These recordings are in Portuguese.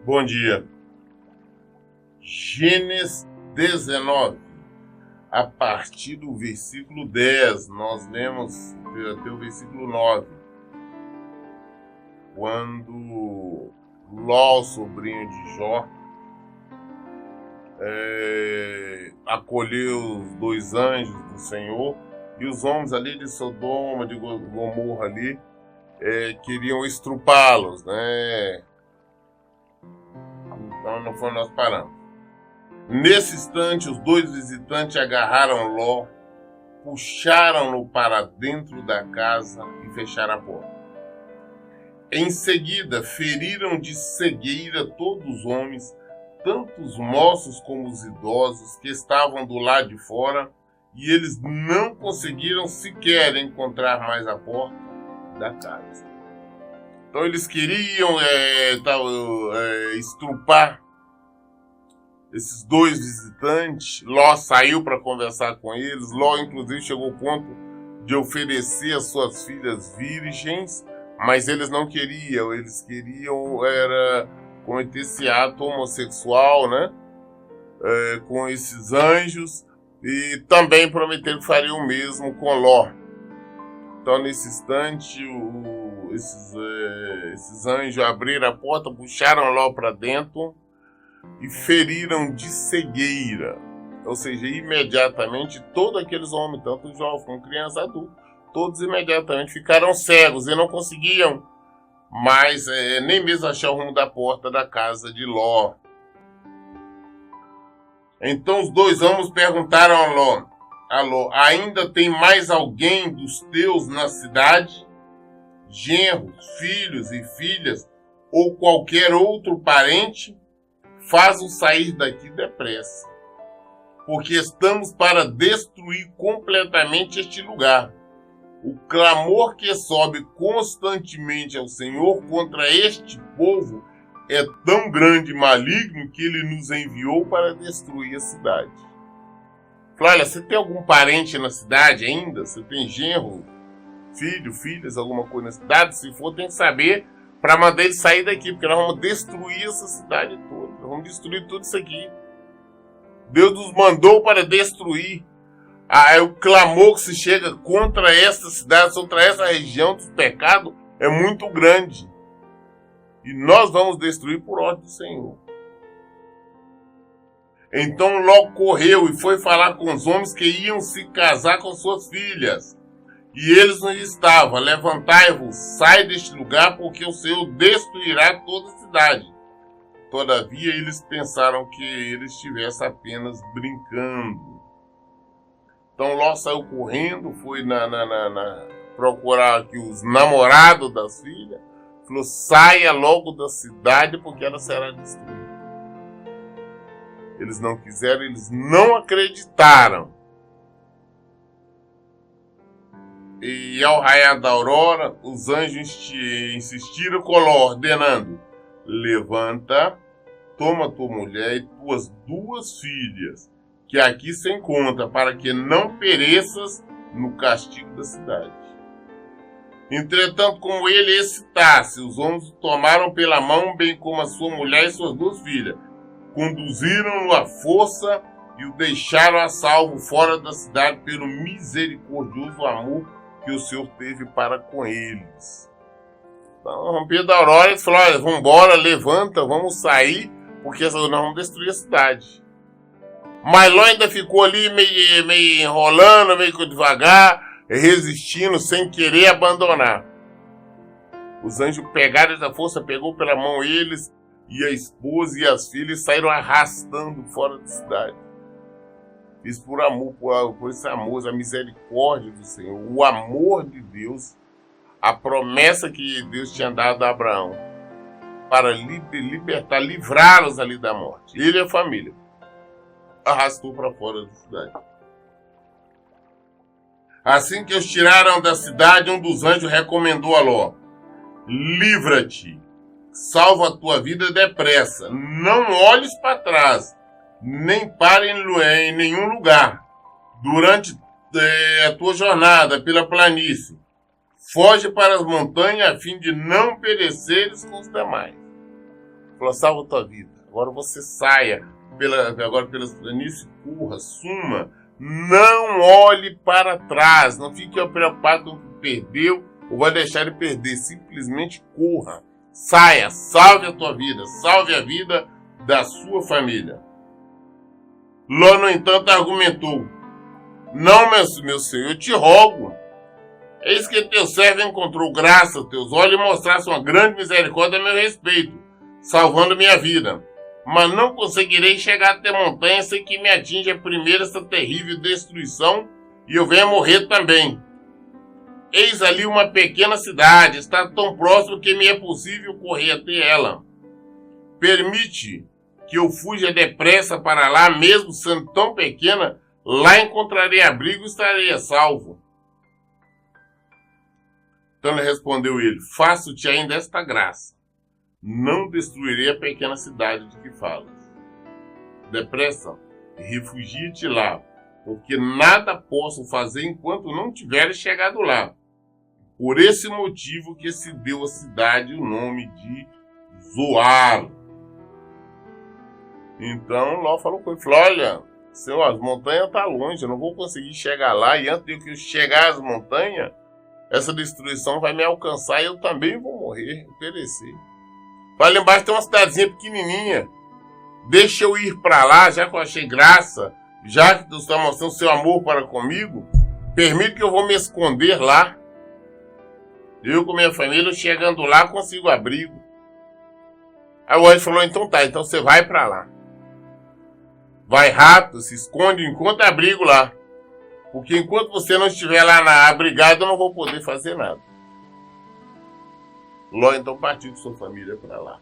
Bom dia. Gênesis 19, a partir do versículo 10, nós lemos até o versículo 9, quando Ló, sobrinho de Jó, acolheu os 2 anjos do Senhor, e os homens ali de Sodoma, de Gomorra ali, queriam estrupá-los, né? Então não foi nós paramos. Nesse instante, os 2 visitantes agarraram Ló, puxaram-no para dentro da casa e fecharam a porta. Em seguida, feriram de cegueira todos os homens, tanto os moços como os idosos que estavam do lado de fora, e eles não conseguiram sequer encontrar mais a porta da casa. Então eles queriam estrupar esses 2 visitantes. Ló saiu para conversar com eles. Ló, inclusive, chegou ao ponto de oferecer as suas filhas virgens, mas eles não queriam. Eles queriam cometer esse ato homossexual, né? Com esses anjos, e também prometeram que fariam o mesmo com Ló. Então, nesse instante, esses anjos abriram a porta, puxaram Ló para dentro e feriram de cegueira. Ou seja, imediatamente todos aqueles homens, tanto jovens como crianças, adultos, todos imediatamente ficaram cegos e não conseguiam mais nem mesmo achar o rumo da porta da casa de Ló. Então os 2 homens perguntaram a Ló: ainda tem mais alguém dos teus na cidade? Genros, filhos e filhas, ou qualquer outro parente? Faz-o sair daqui depressa, porque estamos para destruir completamente este lugar. O clamor que sobe constantemente ao Senhor contra este povo é tão grande e maligno que ele nos enviou para destruir a cidade. Falei: olha, você tem algum parente na cidade ainda? Você tem genro, filho, filhas, alguma coisa na cidade? Se for, tem que saber para mandar ele sair daqui, porque nós vamos destruir essa cidade toda. Nós vamos destruir tudo isso aqui. Deus nos mandou para destruir. O clamor que se chega contra esta cidade, contra essa região dos pecados, é muito grande. E nós vamos destruir por ordem do Senhor. Então Ló correu e foi falar com os homens que iam se casar com suas filhas. E eles não estavam: levantai-vos, sai deste lugar, porque o Senhor destruirá toda a cidade. Todavia eles pensaram que ele estivesse apenas brincando. Então Ló saiu correndo, foi procurar aqui os namorados das filhas, falou: saia logo da cidade, porque ela será destruída. Eles não quiseram, eles não acreditaram. E ao raiar da aurora, os anjos insistiram com Ló, ordenando: levanta, toma tua mulher e tuas 2 filhas, que aqui se encontra, para que não pereças no castigo da cidade. Entretanto, como ele excitasse, os homens o tomaram pela mão, bem como a sua mulher e suas 2 filhas, conduziram-no à força e o deixaram a salvo fora da cidade pelo misericordioso amor que o Senhor teve para com eles. Então, romper da aurora, eles falaram: olha, vamos embora, levanta, vamos sair, porque nós vamos destruir a cidade. Mas Ló ainda ficou ali meio enrolando, meio devagar, resistindo, sem querer abandonar. Os anjos pegaram da força, pegou pela mão eles, e a esposa e as filhas saíram arrastando fora da cidade. Isso por amor, por esse amor, a misericórdia do Senhor, o amor de Deus, a promessa que Deus tinha dado a Abraão para libertar, livrá-los ali da morte. Ele e a família arrastou para fora da cidade. Assim que os tiraram da cidade, um dos anjos recomendou a Ló: livra-te, salva a tua vida depressa, não olhes para trás, nem pare em nenhum lugar. Durante a tua jornada pela planície. Foge para as montanhas a fim de não pereceres com os demais. Falou, salva a tua vida. Agora você saia agora pelas planícies, corra, suma. Não olhe para trás. Não fique preocupado com o que perdeu ou vai deixar de perder. Simplesmente corra. Saia, salve a tua vida. Salve a vida da sua família. Ló, no entanto, argumentou. Não, meu senhor, eu te rogo. Eis que teu servo encontrou graça aos teus olhos e mostrasse uma grande misericórdia a meu respeito, salvando minha vida. Mas não conseguirei chegar até a montanha sem que me atinja primeiro essa terrível destruição e eu venha morrer também. Eis ali uma pequena cidade, está tão próximo que me é possível correr até ela. Permite que eu fuja depressa para lá, mesmo sendo tão pequena, lá encontrarei abrigo e estarei a salvo. Então lhe respondeu ele, faço-te ainda esta graça. Não destruirei a pequena cidade de que falas. Depressa, refugia-te lá, porque nada posso fazer enquanto não tiveres chegado lá. Por esse motivo que se deu à cidade o nome de Zoar. Então Ló falou com ele, olha, senhor, as montanhas estão longe, eu não vou conseguir chegar lá, e antes de eu chegar às montanhas, essa destruição vai me alcançar e eu também vou morrer, perecer. Lá embaixo tem uma cidadezinha pequenininha. Deixa eu ir para lá, já que eu achei graça, já que tu está mostrando seu amor para comigo, permite que eu vou me esconder lá. Eu com minha família, chegando lá, consigo abrigo. Aí o anjo falou, então tá, então você vai para lá. Vai rápido, se esconde, encontra abrigo lá. Porque enquanto você não estiver lá abrigado, eu não vou poder fazer nada. Ló então partiu com sua família para lá.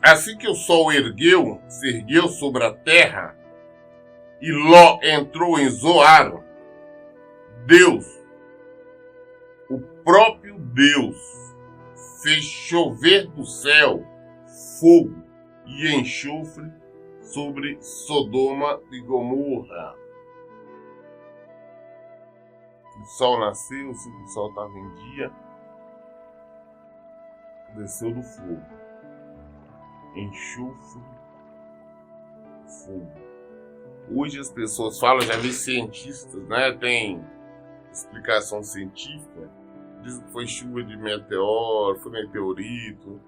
Assim que o sol se ergueu sobre a terra, e Ló entrou em Zoar, Deus, o próprio Deus, fez chover do céu fogo e enxofre sobre Sodoma e Gomorra. O sol nasceu, o sol estava em dia, desceu do fogo, enxofre, fogo. Hoje as pessoas falam, já vi cientistas, né? Tem explicação científica, dizem que foi chuva de meteoro, foi meteorito,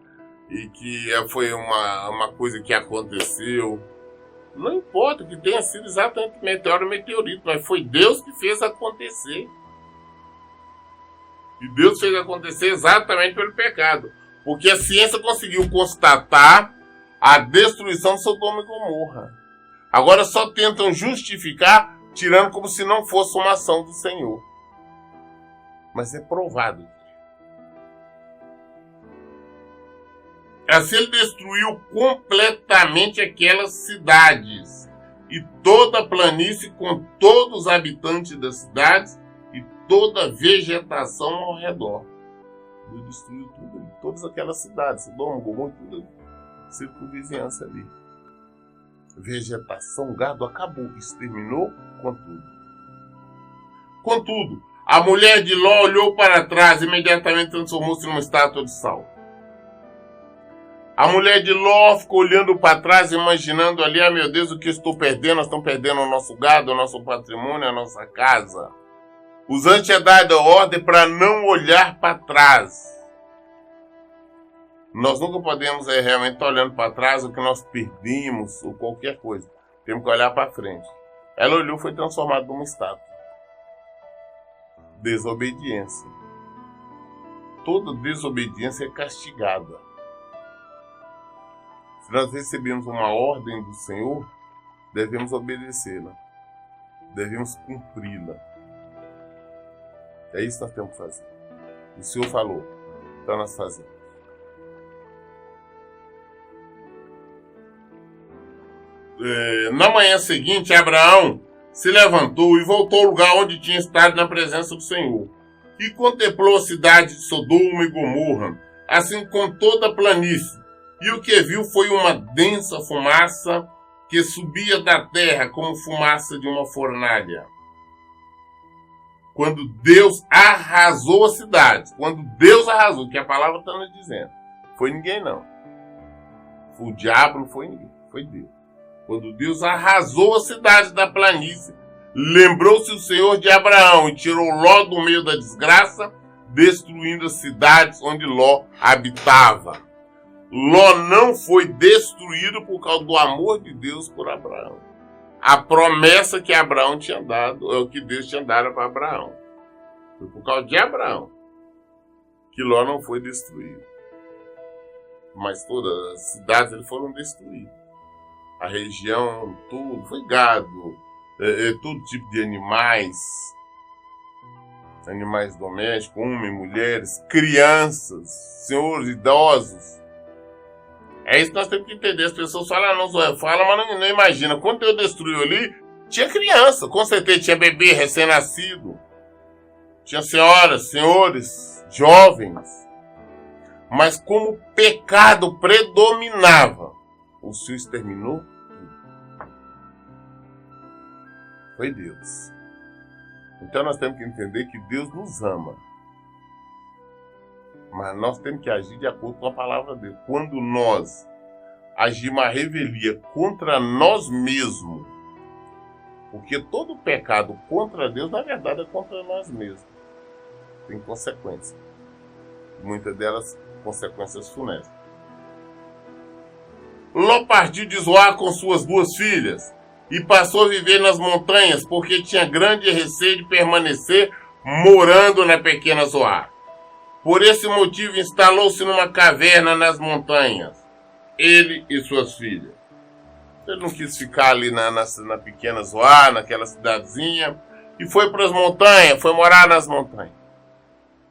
e que foi uma coisa que aconteceu. Não importa que tenha sido exatamente meteoro ou meteorito, mas foi Deus que fez acontecer. E Deus fez acontecer exatamente pelo pecado. Porque a ciência conseguiu constatar a destruição de Sodoma e Gomorra. Agora só tentam justificar, tirando como se não fosse uma ação do Senhor. Mas é provado. Assim ele destruiu completamente aquelas cidades e toda a planície com todos os habitantes das cidades e toda a vegetação ao redor. Ele destruiu tudo, todas aquelas cidades, Sodoma, Gomorra, tudo, circunvizinhança ali. Vegetação, gado, acabou, exterminou com tudo. Contudo, a mulher de Ló olhou para trás e imediatamente transformou-se numa estátua de sal. A mulher de Ló ficou olhando para trás, imaginando ali, ah meu Deus, o que estou perdendo? Nós estamos perdendo o nosso gado, o nosso patrimônio, a nossa casa. Os anjos tinham dado a ordem para não olhar para trás. Nós nunca podemos realmente estar olhando para trás o que nós perdemos ou qualquer coisa. Temos que olhar para frente. Ela olhou e foi transformada numa estátua. Desobediência. Toda desobediência é castigada. Se nós recebemos uma ordem do Senhor, devemos obedecê-la. Devemos cumpri-la. É isso que nós temos que fazer. O Senhor falou, então nós fazemos. Na manhã seguinte, Abraão se levantou e voltou ao lugar onde tinha estado na presença do Senhor. E contemplou a cidade de Sodoma e Gomorra, assim como toda a planície, E o que viu foi uma densa fumaça que subia da terra como fumaça de uma fornalha. Quando Deus arrasou a cidade, quando Deus arrasou, que a palavra está nos dizendo, foi ninguém não. O diabo não foi ninguém, foi Deus. Quando Deus arrasou a cidade da planície, lembrou-se o Senhor de Abraão e tirou Ló do meio da desgraça, destruindo as cidades onde Ló habitava. Ló não foi destruído por causa do amor de Deus por Abraão. A promessa que Abraão tinha dado, é o que Deus tinha dado para Abraão. Foi por causa de Abraão que Ló não foi destruído. Mas todas as cidades foram destruídas. A região, tudo, foi gado, todo tipo de animais domésticos, homens, mulheres, crianças, senhores, idosos. É isso que nós temos que entender. As pessoas falam, mas não imagina. Quando Deus destruiu ali, tinha criança, com certeza tinha bebê recém-nascido, tinha senhoras, senhores, jovens. Mas como o pecado predominava, o Senhor exterminou tudo. Foi Deus. Então nós temos que entender que Deus nos ama. Mas nós temos que agir de acordo com a palavra dele. Quando nós agimos a revelia contra nós mesmos, porque todo pecado contra Deus, na verdade, é contra nós mesmos. Tem consequências. Muitas delas, consequências funestas. Ló partiu de Zoar com suas 2 filhas e passou a viver nas montanhas, porque tinha grande receio de permanecer morando na pequena Zoar. Por esse motivo, instalou-se numa caverna nas montanhas, ele e suas filhas. Ele não quis ficar ali na pequena Zoar, naquela cidadezinha, e foi para as montanhas, foi morar nas montanhas.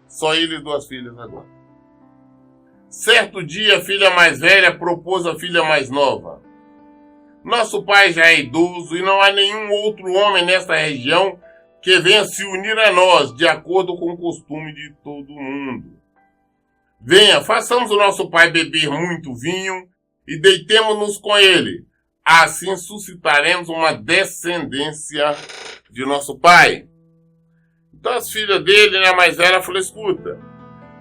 Só ele e 2 filhas agora. Certo dia, a filha mais velha propôs à filha mais nova: nosso pai já é idoso e não há nenhum outro homem nesta região que venha se unir a nós, de acordo com o costume de todo mundo. Venha, façamos o nosso pai beber muito vinho e deitemo-nos com ele. Assim suscitaremos uma descendência de nosso pai. Então as filhas dele, a mais velha, falou: escuta,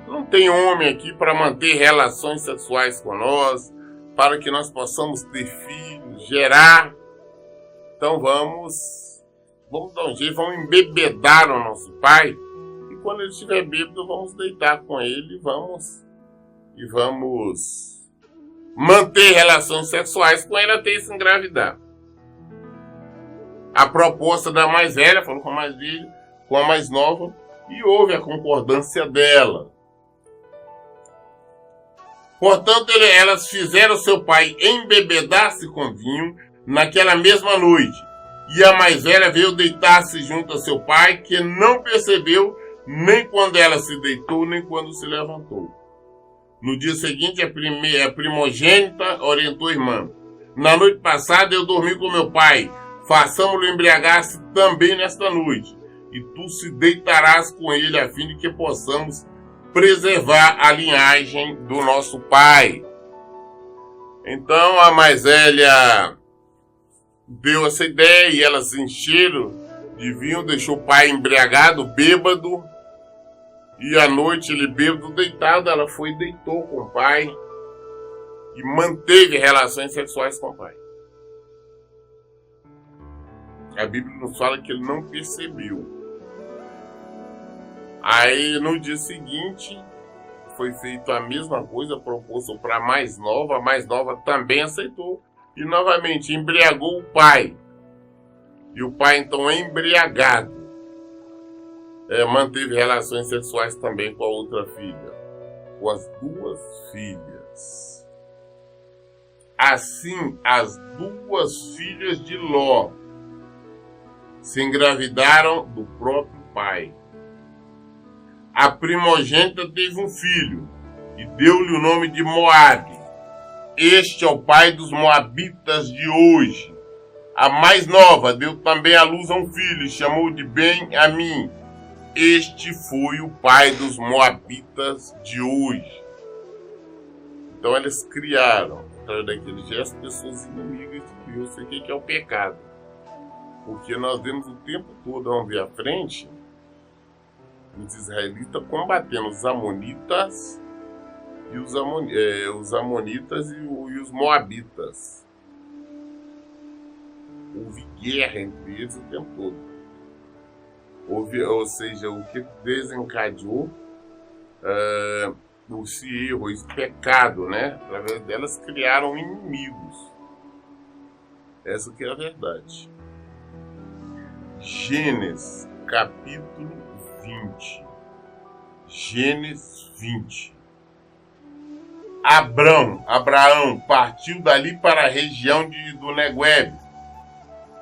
não tem homem aqui para manter relações sexuais com nós, para que nós possamos ter filhos, gerar. Então vamos dar um jeito, vamos embebedar o nosso pai, e quando ele estiver bêbado, vamos deitar com ele e vamos manter relações sexuais com ele até ele se engravidar. A proposta da mais velha falou com a mais velha, com a mais nova, e houve a concordância dela. Portanto, elas fizeram seu pai embebedar-se com vinho naquela mesma noite. E a mais velha veio deitar-se junto a seu pai, que não percebeu nem quando ela se deitou, nem quando se levantou. No dia seguinte, a primogênita orientou a irmã: na noite passada eu dormi com meu pai, façamo-lo embriagar-se também nesta noite, e tu se deitarás com ele, a fim de que possamos preservar a linhagem do nosso pai. Então a mais velha deu essa ideia e elas se encheram de vinho, deixou o pai embriagado, bêbado, e à noite ele bêbado, deitado, ela foi e deitou com o pai e manteve relações sexuais com o pai. A Bíblia nos fala que ele não percebeu. Aí no dia seguinte foi feito a mesma coisa, proposto para a mais nova também aceitou e novamente embriagou o pai. E o pai então embriagado manteve relações sexuais também com a outra filha, com as 2 filhas. Assim, as 2 filhas de Ló se engravidaram do próprio pai. A primogênita teve um filho e deu-lhe o nome de Moabe. Este é o pai dos moabitas de hoje. A mais nova deu também à luz a um filho e chamou de Ben-Amim. Este foi o pai dos moabitas de hoje. Então elas criaram, através daquele gesto, pessoas inimigas de Deus. O que é o pecado? Porque nós vemos o tempo todo, vamos ver à frente, os israelitas combatendo os amonitas e os amonitas e os moabitas. Houve guerra entre eles o tempo todo. Ou seja, o que desencadeou esse erro, esse pecado, né? Através delas criaram inimigos. Essa que é a verdade. Gênesis, capítulo 20. Gênesis 20. Abraão partiu dali para a região do Negueb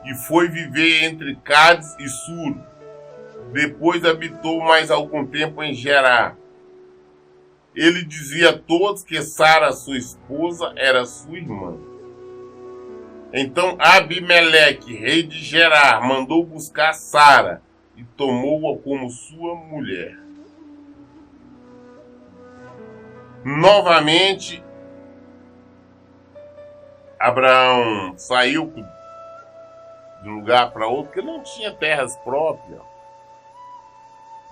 e foi viver entre Cádiz e Sur. Depois habitou mais algum tempo em Gerar. Ele dizia a todos que Sara, sua esposa, era sua irmã. Então Abimeleque, rei de Gerar, mandou buscar Sara e tomou-a como sua mulher. Novamente, Abraão saiu de um lugar para outro, porque não tinha terras próprias.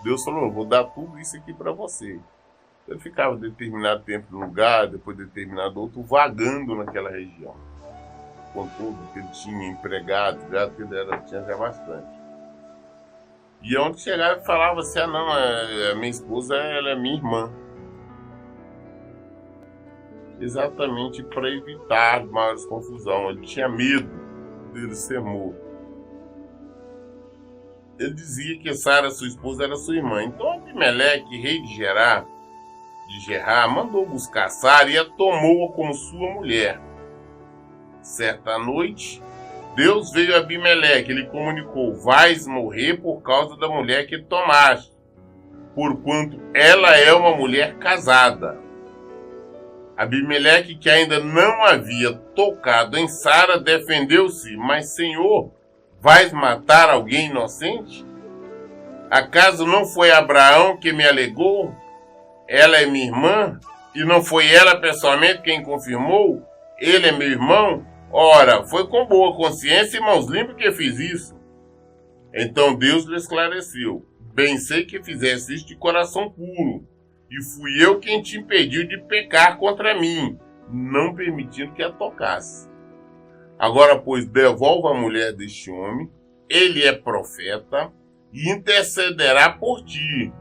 Deus falou, vou dar tudo isso aqui para você. Ele ficava determinado tempo num lugar, depois determinado outro, vagando naquela região. Com tudo que ele tinha empregado, que ele tinha já bastante. E onde chegava e falava assim, não, a minha esposa ela é minha irmã. Exatamente para evitar maiores confusão. Ele tinha medo dele ser morto. Ele dizia que Sara, sua esposa, era sua irmã. Então Abimeleque, rei de Gerar, mandou buscar Sara e a tomou-a como sua mulher. Certa noite, Deus veio a Abimeleque e lhe comunicou: vais morrer por causa da mulher que tomaste, porquanto ela é uma mulher casada. Abimeleque, que ainda não havia tocado em Sara, defendeu-se: mas, Senhor, vais matar alguém inocente? Acaso não foi Abraão que me alegou? Ela é minha irmã? E não foi ela pessoalmente quem confirmou? Ele é meu irmão? Ora, foi com boa consciência e mãos limpas que fiz isso. Então Deus lhe esclareceu: bem sei que fizeste isso de coração puro, e fui eu quem te impediu de pecar contra mim, não permitindo que a tocasse. Agora, pois, devolva a mulher deste homem, ele é profeta, e intercederá por ti,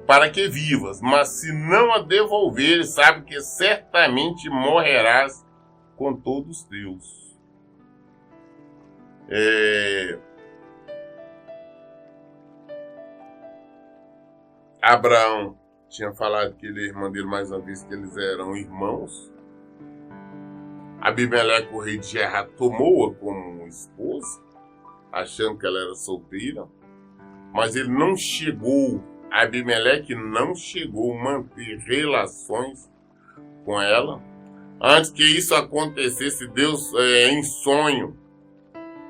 para que vivas. Mas se não a devolver, sabe que certamente morrerás com todos os teus. Abraão tinha falado que ele é irmão dele mais uma vez, que eles eram irmãos. Abimeleque, o rei de Gerar, tomou-a como esposa, achando que ela era solteira, mas ele não chegou, Abimeleque não chegou a manter relações com ela. Antes que isso acontecesse, Deus, em sonho,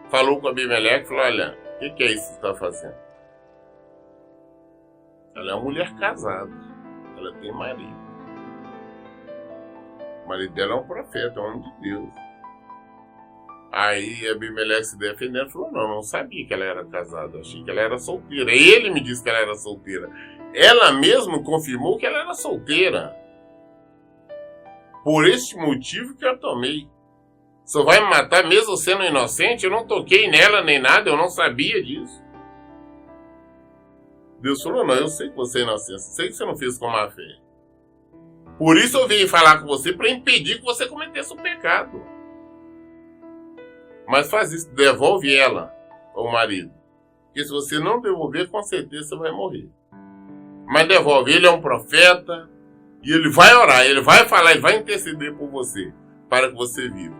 falou com Abimeleque e falou: olha, o que é isso que você está fazendo? Ela é uma mulher casada, ela tem marido. O marido dela é um profeta, é um homem de Deus. Aí Abimeleque, se defendendo, falou: não sabia que ela era casada, achei que ela era solteira. Ele me disse que ela era solteira. Ela mesma confirmou que ela era solteira. Por este motivo que eu tomei. Só vai me matar mesmo sendo inocente? Eu não toquei nela nem nada, eu não sabia disso. Deus falou: não, eu sei que você é inocente, sei que você não fez com má fé. Por isso eu vim falar com você para impedir que você cometesse o pecado. Mas faz isso, devolve ela ao marido. Porque se você não devolver, com certeza você vai morrer. Mas devolve, ele é um profeta. E ele vai orar, ele vai falar, ele vai interceder por você, para que você viva.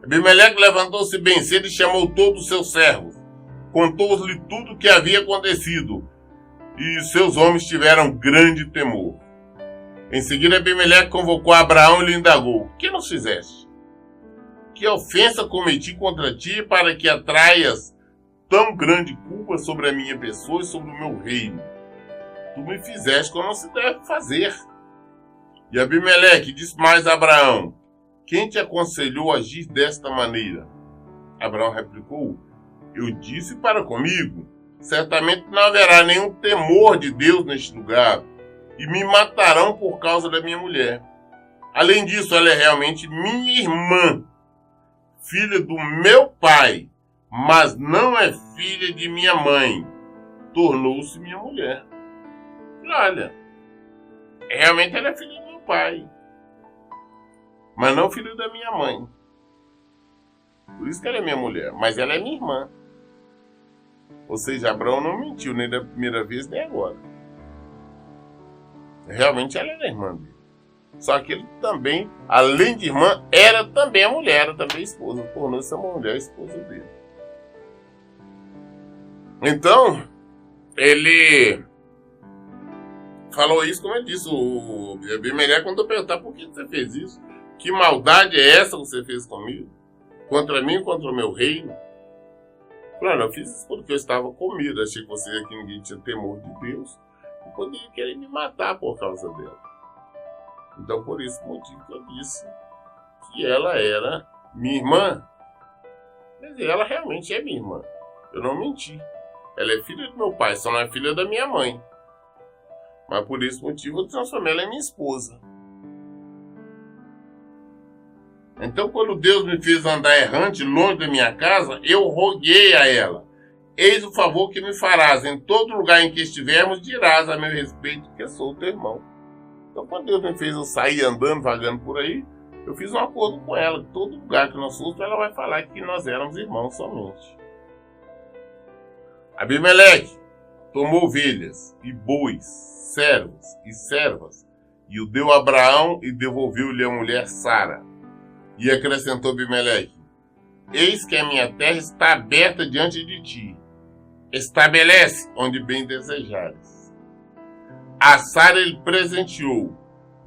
Abimeleque levantou-se bem cedo e chamou todos os seus servos. Contou-lhe tudo o que havia acontecido. E seus homens tiveram grande temor. Em seguida, Abimeleque convocou Abraão e lhe indagou: o que nos fizeste? Que ofensa cometi contra ti para que atraias tão grande culpa sobre a minha pessoa e sobre o meu reino? tu me fizeste como não se deve fazer. E Abimeleque disse mais a Abraão: quem te aconselhou a agir desta maneira? Abraão replicou: eu disse para comigo, certamente não haverá nenhum temor de Deus neste lugar, e me matarão por causa da minha mulher. Além disso, ela é realmente minha irmã, filha do meu pai, mas não é filha de minha mãe. Tornou-se minha mulher. E olha, realmente ela é filha do meu pai, mas não filha da minha mãe. Por isso que ela é minha mulher, mas ela é minha irmã. Ou seja, Abraão não mentiu nem da primeira vez nem agora. Realmente ela era irmã dele. Só que ele também, além de irmã, era também a mulher, era também a esposa. Tornou-se a mulher a esposa dele. Então, ele falou isso, como eu disse. O Abimeleque, quando eu perguntar por que você fez isso, que maldade é essa que você fez comigo? Contra mim, contra o meu reino? Claro, eu fiz isso porque eu estava com medo. Achei que você aqui ninguém tinha temor de Deus e poderia querer me matar por causa dela. Então, por esse motivo que eu disse que ela era minha irmã. Quer dizer, ela realmente é minha irmã. Eu não menti. Ela é filha do meu pai, só não é filha da minha mãe. Mas por esse motivo eu transformei ela em minha esposa. Então, quando Deus me fez andar errante longe da minha casa, eu roguei a ela: eis o favor que me farás, em todo lugar em que estivermos, dirás a meu respeito que sou teu irmão. Então, quando Deus me fez eu sair andando, vagando por aí, eu fiz um acordo com ela, que todo lugar que nós fomos, ela vai falar que nós éramos irmãos somente. Abimeleque tomou ovelhas e bois, servos e servas, e o deu a Abraão e devolveu-lhe a mulher Sara. E acrescentou Abimeleque: eis que a minha terra está aberta diante de ti. Estabelece onde bem desejares. A Sara ele presenteou: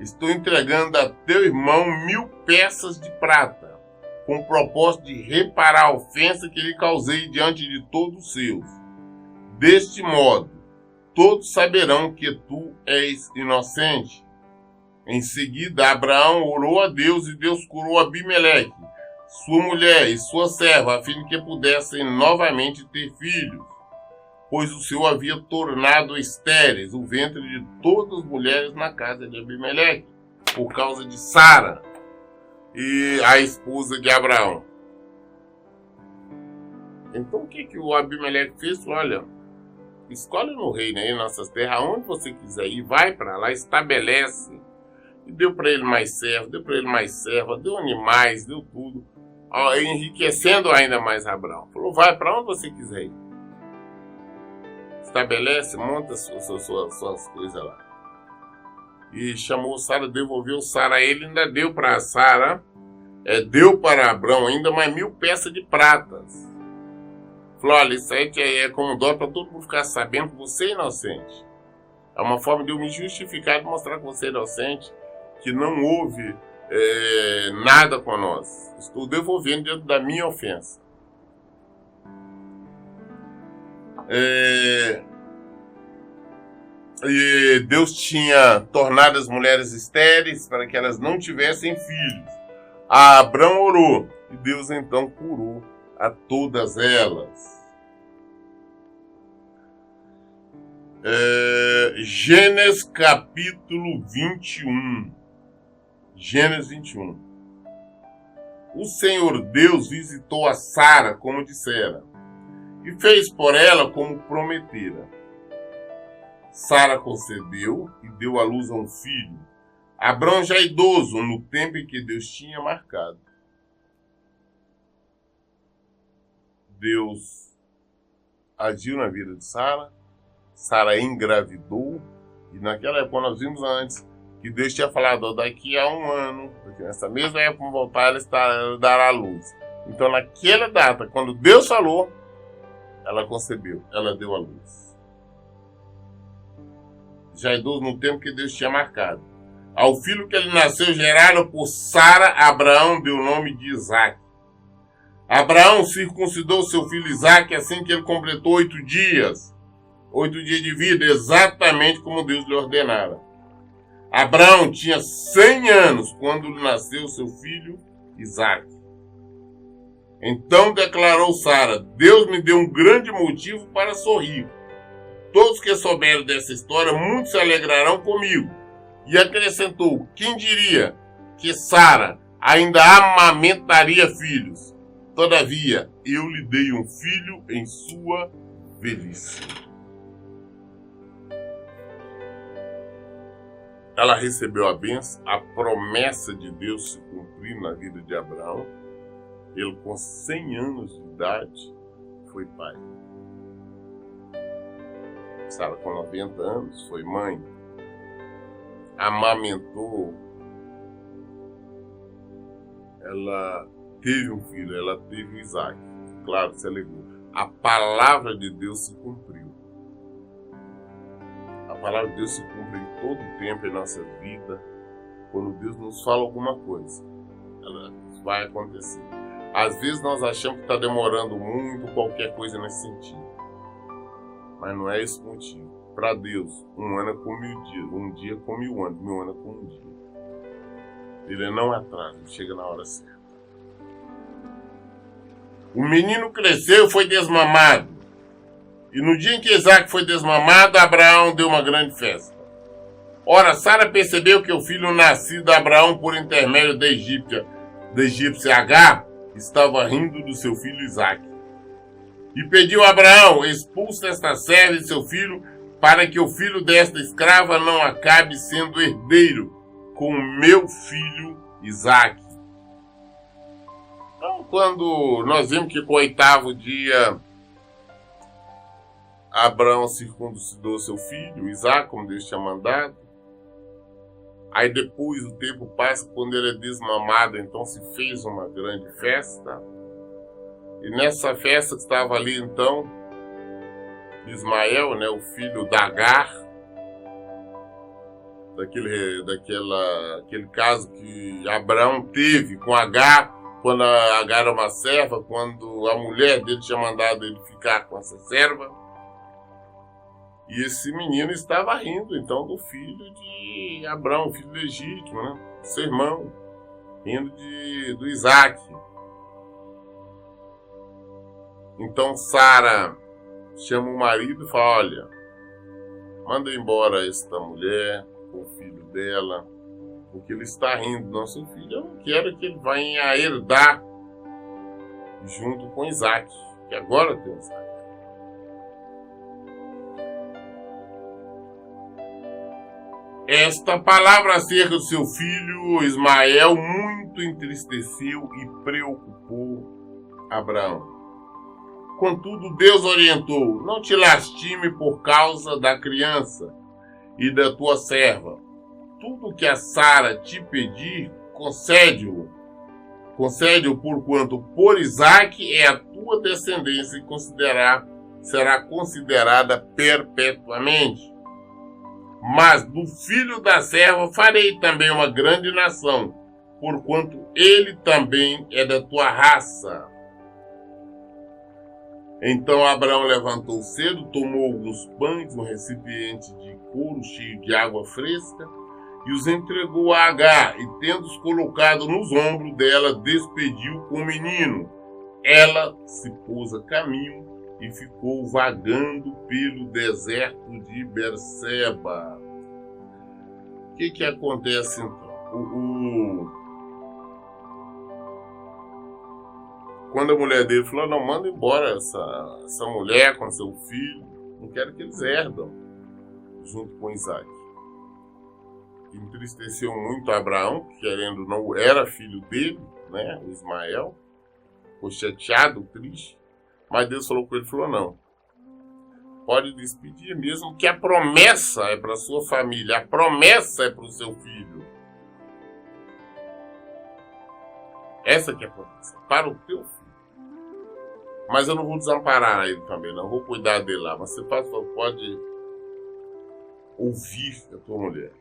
estou entregando a teu irmão 1000 peças de prata, com o propósito de reparar a ofensa que lhe causei diante de todos os seus. Deste modo, todos saberão que tu és inocente. Em seguida, Abraão orou a Deus e Deus curou Abimeleque, sua mulher e sua serva, a fim de que pudessem novamente ter filhos, pois o Senhor havia tornado estéreis o ventre de todas as mulheres na casa de Abimeleque, por causa de Sara, e a esposa de Abraão. Então o que o Abimeleque fez? Falou: olha, escolhe no reino aí, nossas terras, aonde você quiser ir, vai para lá, estabelece. E deu para ele mais servo, deu para ele mais serva, deu animais, deu tudo, enriquecendo ainda mais Abraão. Falou: vai para onde você quiser ir. Estabelece, monta suas coisas lá. E chamou Sara, devolveu Sara a ele, ainda deu para Sara, deu para Abraão ainda mais 1000 peças de pratas. Falou: olha, isso aí é como dó para todo mundo ficar sabendo que você é inocente. É uma forma de eu me justificar, de mostrar que você é inocente, que não houve nada com nós. Estou devolvendo dentro da minha ofensa. E Deus tinha tornado as mulheres estéreis para que elas não tivessem filhos. Abraão orou e Deus então curou a todas elas. Gênesis capítulo 21. Gênesis 21. O Senhor Deus visitou a Sara como dissera, e fez por ela como prometera. Sara concebeu e deu à luz a um filho, Abraão já idoso, no tempo em que Deus tinha marcado. Deus agiu na vida de Sara, Sara engravidou, e naquela época nós vimos antes que Deus tinha falado: daqui a um ano, nessa mesma época, vamos voltar, ela dará a luz. Então, naquela data, quando Deus falou, ela concebeu, ela deu a luz. Já idoso no tempo que Deus tinha marcado. Ao filho que ele nasceu, gerado por Sara, Abraão deu o nome de Isaque. Abraão circuncidou seu filho Isaque assim que ele completou 8 dias. 8 dias de vida, exatamente como Deus lhe ordenara. Abraão tinha 100 anos quando lhe nasceu seu filho Isaque. Então declarou Sara: Deus me deu um grande motivo para sorrir. Todos que souberam dessa história, muitos se alegrarão comigo. E acrescentou: quem diria que Sara ainda amamentaria filhos? Todavia, eu lhe dei um filho em sua velhice. Ela recebeu a bênção, a promessa de Deus se cumprir na vida de Abraão. Ele, com 100 anos de idade, foi pai. Sara, com 90 anos, foi mãe. Amamentou. Ela teve um filho, ela teve Isaque. Claro, se alegrou. A palavra de Deus se cumpriu. A palavra de Deus se cumpre em todo o tempo em nossa vida. Quando Deus nos fala alguma coisa, ela vai acontecer. Às vezes nós achamos que está demorando muito, qualquer coisa nesse sentido. Mas não é esse o motivo. Para Deus, um ano é como 1000 dias, um dia é como 1000 anos, 1000 anos é como um dia. Ele não atrasa, ele chega na hora certa. O menino cresceu e foi desmamado. E no dia em que Isaque foi desmamado, Abraão deu uma grande festa. Ora, Sara percebeu que o filho nascido a Abraão por intermédio da egípcia Agar estava rindo do seu filho Isaque. E pediu a Abraão: expulsa esta serva e seu filho, para que o filho desta escrava não acabe sendo herdeiro com o meu filho Isaque. Então, quando nós vimos que com o 8º dia Abraão circuncidou seu filho Isaque, como Deus tinha mandado. Aí depois o tempo passa, quando ele é desmamado, então se fez uma grande festa. E nessa festa que estava ali então Ismael, né, o filho da Agar, daquele caso que Abraão teve com Agar, quando a Agar era uma serva, quando a mulher dele tinha mandado ele ficar com essa serva. E esse menino estava rindo, então, do filho de Abraão, filho legítimo, né? Seu irmão, rindo do Isaque. Então, Sara chama o marido e fala: olha, manda embora esta mulher com o filho dela, porque ele está rindo do nosso filho. Eu não quero que ele venha a herdar junto com Isaque, que agora tem Isaque. Esta palavra acerca do seu filho Ismael muito entristeceu e preocupou Abraão. Contudo, Deus orientou: não te lastime por causa da criança e da tua serva. Tudo que a Sara te pedir, concede-o. Concede-o porquanto por Isaque é a tua descendência e será considerada perpetuamente. Mas do filho da serva farei também uma grande nação, porquanto ele também é da tua raça. Então Abraão levantou cedo, tomou alguns pães, um recipiente de couro cheio de água fresca, e os entregou a Agar, e tendo-os colocado nos ombros dela, despediu com o menino. Ela se pôs a caminho e ficou vagando pelo deserto de Berseba. O que acontece então? Quando a mulher dele falou: não, manda embora essa mulher com seu filho, não quero que eles herdam junto com Isaque. Entristeceu muito Abraão, que querendo ou não era filho dele, né, o Ismael, ficou chateado, triste. Mas Deus falou com ele, falou: não, pode despedir, mesmo que a promessa é para sua família, a promessa é para o seu filho. Essa que é a promessa, para o teu filho. Mas eu não vou desamparar ele também, não vou cuidar dele lá. Mas você pode ouvir a tua mulher.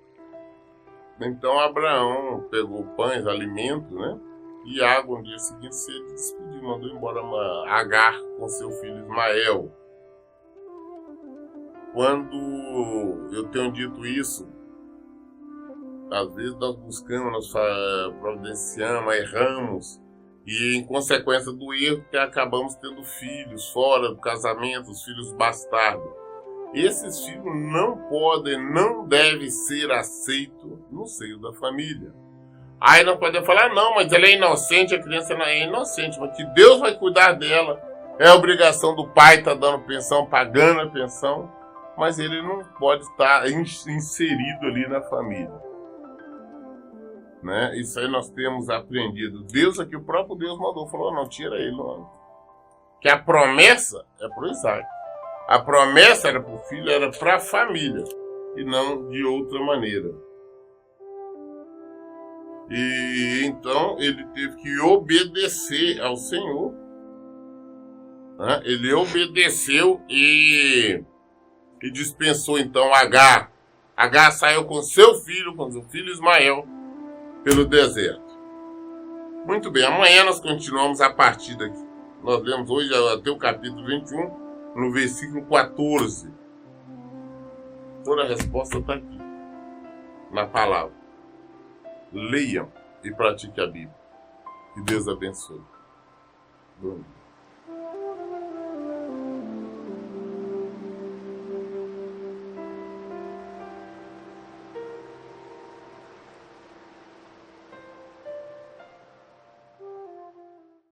Então Abraão pegou pães, alimentos, né? E água. No dia seguinte se despediu, mandou embora Agar com seu filho Ismael. quando eu tenho dito isso, às vezes nós buscamos, nós providenciamos, erramos, e em consequência do erro que acabamos tendo filhos fora do casamento, os filhos bastardos. Esses filhos não podem, não devem ser aceitos no seio da família. Aí não pode falar, não, mas ela é inocente, a criança não é inocente, mas que Deus vai cuidar dela. É obrigação do pai estar dando pensão, pagando a pensão, mas ele não pode estar inserido ali na família. Né? Isso aí nós temos aprendido. Deus aqui, o próprio Deus mandou, falou, não, tira ele. Não. Que a promessa é para o Isaac. A promessa era para o filho, era para a família, e não de outra maneira. E então ele teve que obedecer ao Senhor. Né? Ele obedeceu e dispensou então Agar. Agar saiu com seu filho Ismael, pelo deserto. Muito bem, amanhã nós continuamos a partir daqui. Nós lemos hoje até o capítulo 21, no versículo 14. Toda a resposta está aqui, na palavra. Leiam e pratiquem a Bíblia. Que Deus abençoe. Bom dia.